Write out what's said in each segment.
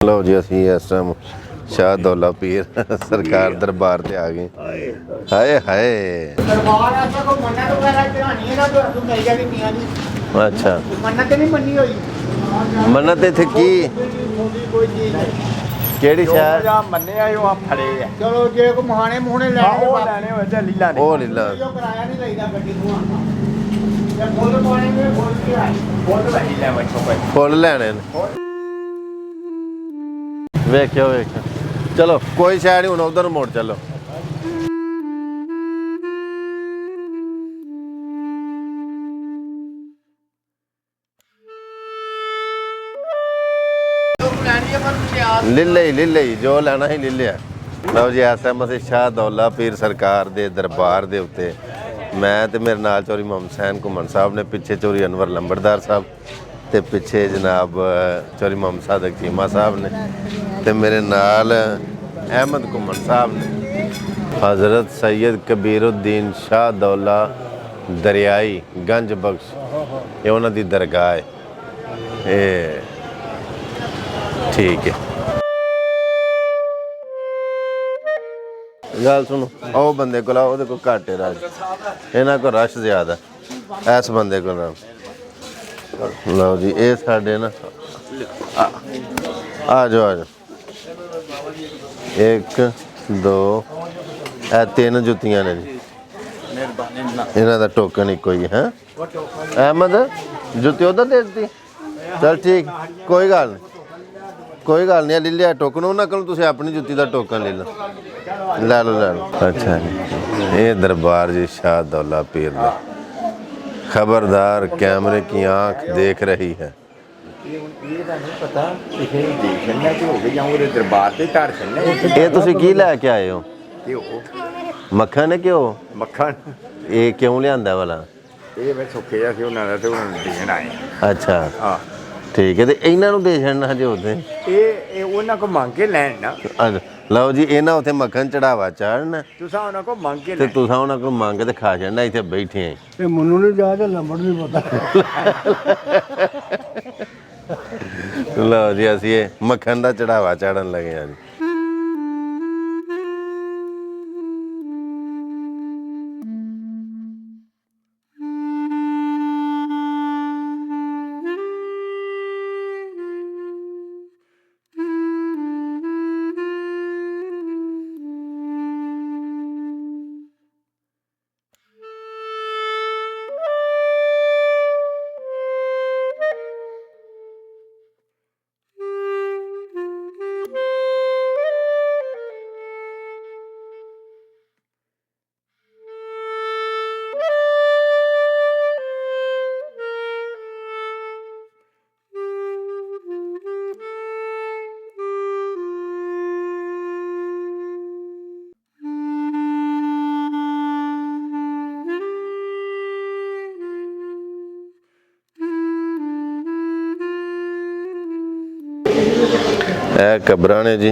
लो जी असी इस टाइम शाह दौला पीर सरकार दरबार से आ गए। हाय हाय अच्छा मन्नत इत्थे की केड़ी शहर मन्ने आयो आप फड़े है चलो जे को महाने मुहने लेने हो ते लीला ओ लीला किराया नहीं लईदा गड्डी ਨੂੰ ਤੇ ਫੁੱਲ ਪਾਣੇ ਨੇ ਫੁੱਲ ਕੀ ਆਈ फुल वही ले बच्चों को फुल लैने ने वेख्यो वेख्यो चलो कोई शहर नहीं हूँ उधर मोड़ चलो। लीले जो लेना ही ले लिया। लो जी इस टाइम असीं शाह दौला पीर सरकार दे दरबार दे उत्ते मैं ते मेरे नाल चौधरी मोहम्मद हुसैन घुमन साहब ने, पिछे चौधरी अनवर लंबड़दार साहब ते पिछे जनाब चौधरी मोहम्मद सादक चीमा साहब ने ते मेरे नाल अहमद घुमन साहब ने। हज़रत सैयद कबीरुद्दीन शाह दौला दरियाई गंज बख्श ये उन्हां दी दरगाह है। ठीक है गल सुनो ओ बंदे को घट है रश, इन्हों को रश ज़्यादा इस बंदे को लो जी ये साढ़े ना आ जाओ एक दो तीन जुत्तियां ने जी इन्हों का टोकन एक ही है। अहमद जुत्ती उधर दे दी चल ठीक कोई गल नहीं कोई गल नहीं ले लिया टोकन उन्होंने को तुम अपनी जुत्ती का टोकन ले लो ले लो ले लो। अच्छा जी ये दरबार जी शाह दौला पीर दा खबरदार कैमरे की आंख देख रही है। ये तुसी की लैके आए हो मक्खन है क्यों मक्खन ये क्यों लिया वाला ये मैं सुखे से उन्होंने तो देन आए। अच्छा हाँ ठीक है तो इन्हों दे छड़ना हजे उसे ये उन्होंने को मंग के लैन ना लो जी इन्हें उत्थे मक्खन चढ़ावा चाढ़ना तुसा उन्होंने को मंग के ते तुसा उन्हां को मंग के खा छड़ना इत्थे बैठे हैं ਤੇ ਮੈਨੂੰ ਨਹੀਂ ਜਾਇਦਾ ਲੰਬੜ ਨਹੀਂ ਪਤਾ। लो जी असी ये मक्खन का चढ़ावा चाढ़न लगे हैं जी। कब्रां ने जी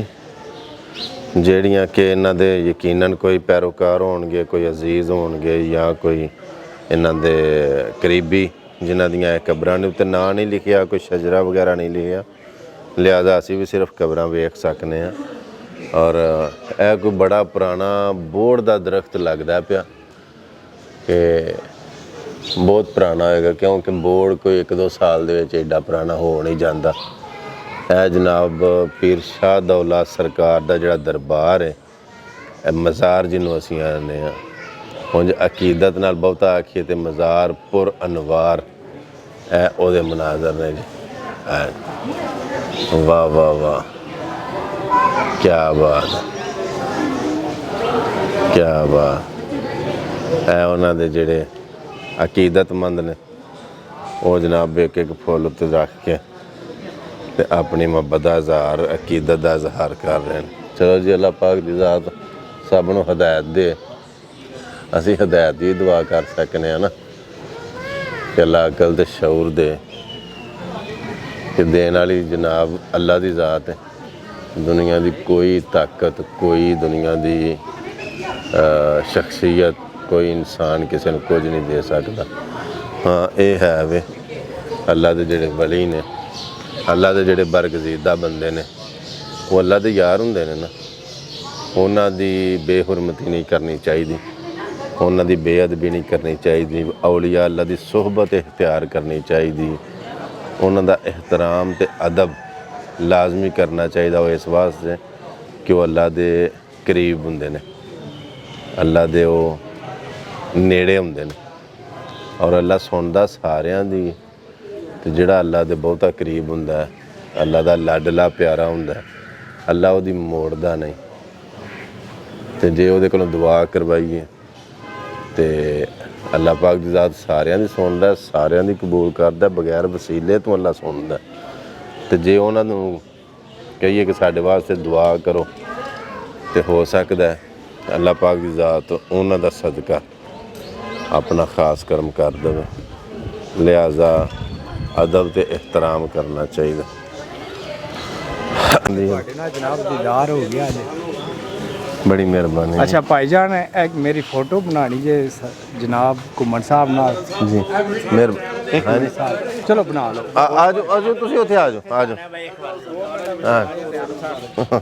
ਜਿਹੜੀਆਂ कि इन्हां दे यकीनन कोई पैरोकार होणगे कोई अजीज़ होणगे या कोई इन्हां दे करीबी जिन्हां दियां कब्रां ने उत्ते नां नहीं लिखिया कोई शजरा वगैरह नहीं लिखिया लिहाजा असी भी सिर्फ कब्रां वेख सकने हैं। और यह कोई बड़ा पुराना बोड़ का दरख्त लगता पिया कि बहुत पुराना होएगा क्योंकि बोड़ कोई 1-2 साल दे विच एडा पुराना हो नहीं जाता। है जनाब पीर शाह दौला सरकार का जोड़ा दरबार है मज़ार जिन्हों असी आने उंज अकीदत नाल बहुता आखिए तो मज़ार पुर अनवार है ओदे मनाजर ने जी। वाह वाह वाह क्या बात क्या बात है। उन्होंने जोड़े अकीदतमंद ने वो जनाब एक एक फुल उत्ते रख के ते अपनी मुहब्बत का इजहार अकीदत का इजहार कर रहे हैं। चलो जी अल्लाह पाक दी ज़ात सब नूं हदायत दे असी हदायत की दुआ कर सकते हैं ना कि अल्लाह अकल ते शऊर दे कि देने वाली जनाब अल्लाह की ज़ात है। दुनिया की कोई ताकत कोई दुनिया की शख्सियत कोई इंसान किसी को कुछ नहीं दे सकता। हाँ ये है वे अल्लाह के जोड़े वली ने अल्लाह के जोड़े बरगजीदा बंदे ने ਉਹ ਅੱਲਾ ਦੇ ਯਾਰ ਹੁੰਦੇ ਨੇ ਨਾ, ਉਹਨਾਂ ਦੀ ਬੇਹੁਰਮਤੀ ਨਹੀਂ ਕਰਨੀ ਚਾਹੀਦੀ, ਉਹਨਾਂ ਦੀ ਬੇਅਦਬੀ ਨਹੀਂ ਕਰਨੀ ਚਾਹੀਦੀ, ਔਲੀਆ ਅੱਲਾ ਦੀ ਸੁਹਬਤ ਇਖਤਿਆਰ ਕਰਨੀ ਚਾਹੀਦੀ, ਉਹਨਾਂ ਦਾ ਇਹਤਰਾਮ ਤੇ ਅਦਬ ਲਾਜ਼ਮੀ ਕਰਨਾ ਚਾਹੀਦਾ। ਉਹ ਇਸ ਵਾਸਤੇ ਕਿ ਉਹ ਅੱਲਾ ਦੇ ਕਰੀਬ ਹੁੰਦੇ ਨੇ, ਅੱਲਾ ਦੇ ਉਹ ਨੇੜੇ ਹੁੰਦੇ ਨੇ, ਔਰ ਅੱਲਾ ਸੁਣਦਾ ਸਾਰਿਆਂ ਦੀ। ਤੇ ਜਿਹੜਾ ਅੱਲਾ ਦੇ ਬਹੁਤਾ ਕਰੀਬ ਹੁੰਦਾ, ਅੱਲਾ ਦਾ ਲਾਡਲਾ ਪਿਆਰਾ ਹੁੰਦਾ, ਅੱਲਾ ਉਹਦੀ ਮੋੜਦਾ ਨਹੀਂ। ਤੇ ਜੇ ਉਹਦੇ ਕੋਲੋਂ ਦੁਆ ਕਰਵਾਈਏ ਤੇ ਅੱਲਾ ਪਾਕ ਦੀ ਜ਼ਾਤ ਸਾਰਿਆਂ ਦੀ ਸੁਣਦਾ, ਸਾਰਿਆਂ ਦੀ ਕਬੂਲ ਕਰਦਾ, ਬਗੈਰ ਵਸੀਲੇ ਤੋਂ ਅੱਲਾ ਸੁਣਦਾ। ਤੇ ਜੇ ਉਹਨਾਂ ਨੂੰ ਕਹੀਏ ਕਿ ਸਾਡੇ ਵਾਸਤੇ ਦੁਆ ਕਰੋ, ਤੇ ਹੋ ਸਕਦਾ ਅੱਲਾ ਪਾਕ ਦੀ ਜ਼ਾਤ ਉਹਨਾਂ ਦਾ ਸਦਕਾ ਆਪਣਾ ਖਾਸ ਕਰਮ ਕਰ ਦੇਵੇ। ਲਿਹਾਜ਼ਾ ਅਦਬ ਤੇ ਇਹਤਰਾਮ ਕਰਨਾ ਚਾਹੀਦਾ। ਤੁਹਾਡੇ ਨਾਲ ਜਨਾਬ ਦੀਦਾਰ ਹੋ ਗਿਆ ਜੀ। ਬੜੀ ਮਿਹਰਬਾਨੀ। ਅੱਛਾ ਭਾਈਜਾਨ, ਇੱਕ ਮੇਰੀ ਫੋਟੋ ਬਣਾਣੀ ਜੇ ਜਨਾਬ ਘੁੰਮਣ ਸਾਹਿਬ ਨਾਲ ਜੀ ਮਿਹਰਬਾਨੀ। ਚਲੋ ਬਣਾ ਲਓ। ਆ ਜਾਓ ਤੁਸੀਂ ਉੱਥੇ ਆ ਜਾਓ, ਆ ਜਾਓ। ਹਾਂ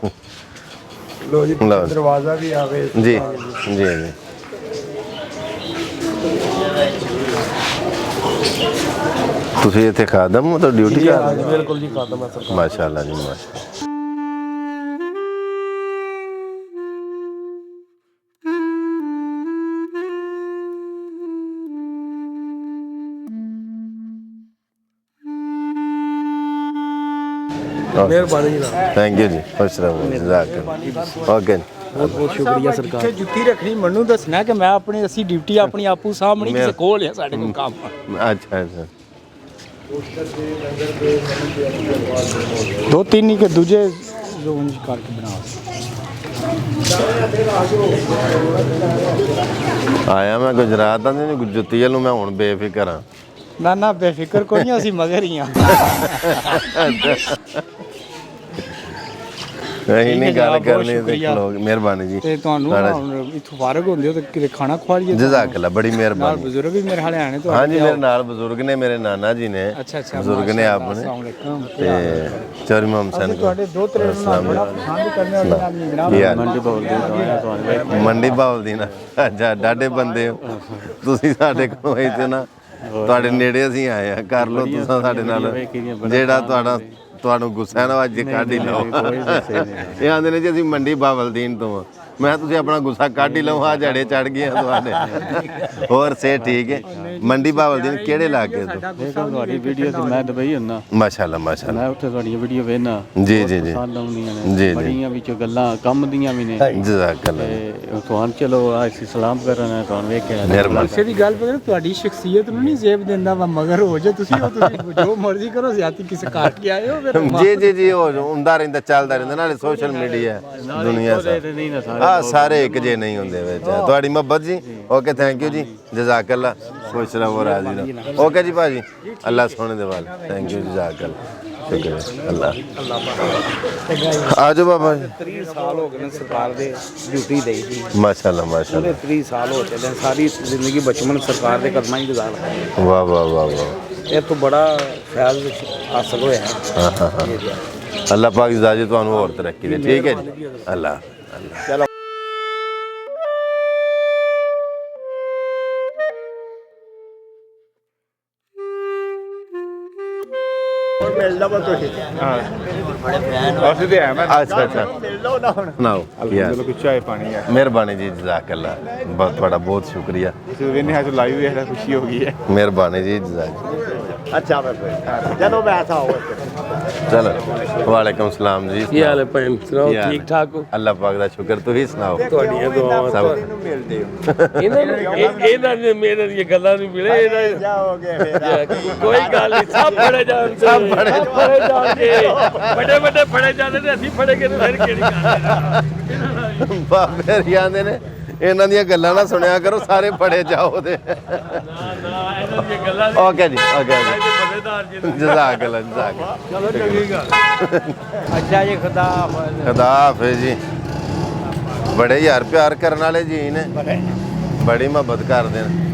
ਲੋ ਜੀ, ਦਰਵਾਜ਼ਾ ਵੀ ਆਵੇ। ਜੀ ਜੀ ਜੀ। ਤੁਸੀਂ ਇੱਥੇ ਖਾਦਮ ਹੋ ਤਾਂ ਡਿਊਟੀ ਕਰ ਰਹੇ ਹੋ? ਬਿਲਕੁਲ ਜੀ, ਖਾਦਮ ਹੈ ਸਰਕਾਰ। ਮਾਸ਼ਾਅੱਲਾ ਜੀ, ਮਾਸ਼ਾਅੱਲਾ। ਮਿਹਰਬਾਨੀ ਜੀ। ਥੈਂਕ ਯੂ ਜੀ, ਖੁਸ਼ ਰਹੋ, ਜਜ਼ਾਕ ਓਕੇ। ਬਹੁਤ ਬਹੁਤ ਸ਼ੁਕਰੀਆ ਸਰਕਾਰ। ਪਿੱਛੇ ਜੁੱਤੀ ਰੱਖਣੀ ਮੈਨੂੰ ਦੱਸਣਾ ਕਿ ਮੈਂ ਆਪਣੀ ਅਸੀਂ ਡਿਊਟੀ ਆਪਣੀ ਆਪੂ ਸਾਹਮਣੇ ਕਿਸੇ ਕੋਲ ਆ ਸਾਡੇ ਕੋਲ ਕੰਮ। ਅੱਛਾ ਅੱਛਾ। ਦੋ ਤਿੰਨ ਹੀ ਕਿ ਦੂਜੇ ਜ਼ੋਨ ਕਰਕੇ ਬਣਾ। ਆਇਆ ਮੈਂ ਗੁਜਰਾਤ ਦਾ, ਨਹੀਂ ਜੁੱਤੀ ਵੱਲੋਂ ਮੈਂ ਹੁਣ ਬੇਫਿਕਰ ਹਾਂ। ਨਾ ਨਾ ਬੇਫਿਕਰ ਕੋਈ ਨਹੀਂ, ਅਸੀਂ ਮਗਰ ਹੀ ਆ। ਅਸੀਂ ਨਹੀਂ ਗੱਲ ਕਰਨੀ ਤੇ ਲੋਕ। ਮਿਹਰਬਾਨੀ ਜੀ। ਤੇ ਤੁਹਾਨੂੰ ਇੱਥੋਂ ਫਾਰਗ ਹੁੰਦੇ ਹੋ ਤੇ ਕਿਤੇ ਖਾਣਾ ਖਵਾ ਲਈਏ। ਜਜ਼ਾਕ-ਅੱਲਾ, ਬੜੀ ਨਾਲ ਮਿਹਰਬਾਨੀ। ਬਜ਼ੁਰਗ ਵੀ ਮੇਰੇ ਹਾਲੇ ਆਣੇ ਤੁਹਾਡੇ। ਹਾਂਜੀ, ਮੇਰੇ ਨਾਲ ਬਜ਼ੁਰਗ ਨੇ, ਮੇਰੇ ਨਾਨਾ ਜੀ ਨੇ। ਅੱਛਾ ਅੱਛਾ, ਬਜ਼ੁਰਗ ਨੇ ਆਪਣੇ। ਤੇ ਚੌਰੀ ਮੁਹੰਮਦ ਅਸੀਂ ਸਨ ਤੁਹਾਡੇ ਦੋ ਤਰੇ ਨਾਲ ਬੜਾ ਪਸੰਦ ਕਰਨੇ ਵਾਲੇ ਆਦਮੀ ਜਨਾਬ। ਮੰਡੀ ਬਾਉਲ ਦੀ ਨਾ। ਅੱਛਾ, ਡਾਢੇ ਬੰਦੇ ਹੋ ਤੁਸੀਂ ਸਾਡੇ ਕੋਲ ਇੱਥੇ ਨਾ, ਤੁਹਾਡੇ ਨੇੜੇ ਅਸੀਂ ਆਏ ਆ। ਕਰ ਲਓ ਤੁਸੀਂ ਸਾਡੇ ਨਾਲ ਜਿਹੜਾ ਤੁਹਾਨੂੰ ਗੁੱਸਾ ਹੈ ਨਾ, ਅੱਜ ਕੱਢ ਹੀ ਲਓ। ਇਹ ਆਂਦੇ ਨੇ ਜੀ ਅਸੀਂ ਮੰਡੀ ਬਾਵਲਦੀਨ ਤੋਂ ਆ। ਮੈਂ ਤੁਸੀਂ ਆਪਣਾ ਗੁੱਸਾ ਕੱਢ ਹੀ ਲਓ, ਆ ਝੜੇ ਚੜ ਗਏ ਤੁਹਾਡੇ। ਹੋਰ ਸੇ ਠੀਕ ਹੈ? ਮੰਡੀ ਬਾਵਲਦੀਨ ਕਿਹੜੇ ਇਲਾਕੇ ਤੋਂ? ਤੁਹਾਡੀ ਵੀਡੀਓ ਤੇ ਮੈਂ ਦੁਬਈ ਹੁੰਨਾ। ਮਾਸ਼ਾਅੱਲਾ ਮਾਸ਼ਾਅੱਲਾ। ਮੈਂ ਉੱਥੇ ਤੁਹਾਡੀਆਂ ਵੀਡੀਓ ਵੇਖਣਾ। ਜੀ ਜੀ ਜੀ ਪਸੰਦ ਆਉਂਦੀਆਂ ਜੀ ਨੇ, ਜੀ। ਬੜੀਆਂ ਵਿੱਚੋਂ ਗੱਲਾਂ ਕੰਮ ਦੀਆਂ ਵੀ ਨੇ। ਜਜ਼ਾਕ-ਅੱਲਾ। ਤੇ ਤੁਹਾਨੂੰ ਚਲੋ ਅਸੀਂ ਸਲਾਮ ਕਰਨਾ, ਤੁਹਾਨੂੰ ਵੇਖਿਆ। ਮਿਹਰਬਾਨੀ। ਕਿਸੇ ਦੀ ਗੱਲ ਪਤਾ, ਤੁਹਾਡੀ ਸ਼ਖਸੀਅਤ ਨੂੰ ਨਹੀਂ ਜ਼ੇਬ ਦਿੰਦਾ ਵਾ, ਮਗਰ ਹੋ ਜੇ ਤੁਸੀਂ ਜੋ ਮਰਜ਼ੀ ਕਰੋ, ਜ਼ਿਆਦਤੀ ਕਿਸੇ ਕਾਟ ਕੇ ਆਏ ਹੋ ਫਿਰ। ਜੀ ਜੀ ਜੀ, ਉਹ ਹੁੰਦਾ ਰਹਿੰਦਾ, ਚੱਲਦਾ ਰਹਿੰਦਾ। ਨਾਲੇ ਸੋਸ਼ਲ ਮੀਡੀਆ ਦੁਨੀਆ ਸਾਰੇ ਇੱਕ ਜੇ ਨਹੀਂ ਹੁੰਦੇ ਵਿੱਚ। ਤੁਹਾਡੀ ਮੁਹੱਬਤ ਜੀ। ਓਕੇ, ਥੈਂਕ ਯੂ ਜੀ, ਜਜ਼ਾਕ-ਅੱਲਾ। ਖੁਸ਼ ਰਹੋ, ਰਾਜ਼ੀ ਰਹੋ। ਓਕੇ ਜੀ ਭਾਜੀ, ਅੱਲਾ ਸੋਹਣੇ ਦੇ ਵੱਲ। ਥੈਂਕ ਯੂ, ਜਜ਼ਾਕ-ਅੱਲਾ, ਸ਼ੁਕਰੀਆ। ਅੱਲਾ ਆ ਜਾਓ ਬਾਬਾ ਜੀ। 30 ਸਾਲ ਹੋ ਗਏ ਨੇ ਸਰਕਾਰ ਦੇ ਡਿਊਟੀ ਦੇਈ ਸੀ। ਮਾਸ਼ਾਅੱਲਾ ਮਾਸ਼ਾਅੱਲਾ। 30 ਸਾਲ ਹੋ ਚੁੱਕੇ, ਸਾਰੀ ਜ਼ਿੰਦਗੀ ਬਚਪਨ ਸਰਕਾਰ ਦੇ ਕਦਮਾਂ ਹੀ ਗੁਜ਼ਾਰ। ਵਾਹ ਵਾਹ ਵਾਹ ਵਾਹ। ਇਹ ਤੋਂ ਬੜਾ ਫੈਜ਼ ਹਾਸਲ ਹੋਇਆ ਹੈ। ਹਾਂ ਹਾਂ ਹਾਂ। ਅੱਲਾ ਪਾਕ ਇਜਾਜ਼ਤ ਤੁਹਾਨੂੰ ਹੋਰ ਤਰੱਕੀ ਦੇ। ਠੀਕ ਹੈ ਜੀ। ਅੱਲਾ ਅੱਲਾ। ਚਲੋ ਮਿਲਦਾ ਵਾ ਤੁਸੀਂ। ਹਾਂ ਅਸੀਂ ਤੇ ਆਵਾਂ। ਅੱਛਾ ਅੱਛਾ, ਮਿਲ ਲਓ ਨਾ ਹੁਣ। ਸੁਣਾਓ ਕੀ ਹਾਲ? ਚਲੋ ਕੁਛ ਚਾਹ ਪਾਣੀ ਹੈ। ਮਿਹਰਬਾਨੀ ਜੀ, ਜਜ਼ਾਕ-ਅੱਲਾ। ਤੁਹਾਡਾ ਬਹੁਤ ਸ਼ੁਕਰੀਆ। ਤੁਸੀਂ ਵੇਨੇ ਅੱਜ ਲਾਈਵ ਵੇਖਦਾ, ਖੁਸ਼ੀ ਹੋ ਗਈ ਹੈ। ਮਿਹਰਬਾਨੀ ਜੀ, ਜਜ਼ਾਕ। अच्छा चलो मैं ऐसा हो। चलो, वालेकुम सलाम जी। ਕੀ ਹਾਲ ਹੈ ਭੈਣ? ਸੁਣਾਓ, ਠੀਕ ਠਾਕ ਹੋ? ਅੱਲਾ ਪਾਕ ਦਾ ਸ਼ੁਕਰ, ਤੁਸੀਂ ਸੁਣਾਓ। ਤੁਹਾਡੀਆਂ ਦੁਆਵਾਂ ਸਭ मिलते हो ਇਹਨਾਂ ਨੇ ਮੇਰੇ ਦੀਆਂ ਗੱਲਾਂ ਨਹੀਂ ਮਿਲੇ। ਇਹਨਾਂ जाओगे फिर ਕੋਈ ਗੱਲ ਨਹੀਂ, ਸਭ ਫੜੇ ਜਾਣਗੇ, ਸਭ ਫੜੇ ਜਾਣਗੇ। ਵੱਡੇ ਵੱਡੇ ਫੜੇ ਜਾਂਦੇ ਨੇ, ਅਸੀਂ ਫੜੇ ਕੇ ਫਿਰ ਕਿਹੜੀ ਗੱਲ? ਬਾਬੇ ਰਿਆਂਦੇ ਨੇ, ਇਹਨਾਂ ਦੀਆਂ ਗੱਲਾਂ ਨਾ ਸੁਣਿਆ ਕਰੋ, ਸਾਰੇ ਫੜੇ ਜਾਓ ਤੇ। ਨਾ ਇਹਨਾਂ ਦੀਆਂ ਗੱਲਾਂ ਓਕੇ ਜੀ, ਓਕੇ ਜੀ, ਮਜ਼ੇਦਾਰ ਜੀ। ਜਜ਼ਾਕ-ਅੱਲਾ, ਜਜ਼ਾਕ। ਚਲੋ ਚੰਗੀ ਗੱਲ। अच्छा जी खुदा ਖੁਦਾ ਹਾਫਿਜ਼ ਜੀ। ਬੜੇ ਯਾਰ ਪਿਆਰ ਕਰਨ ਵਾਲੇ ਜੀ ਨੇ, ਬੜੀ ਮੁਹੱਬਤ ਕਰਦੇ ਨੇ।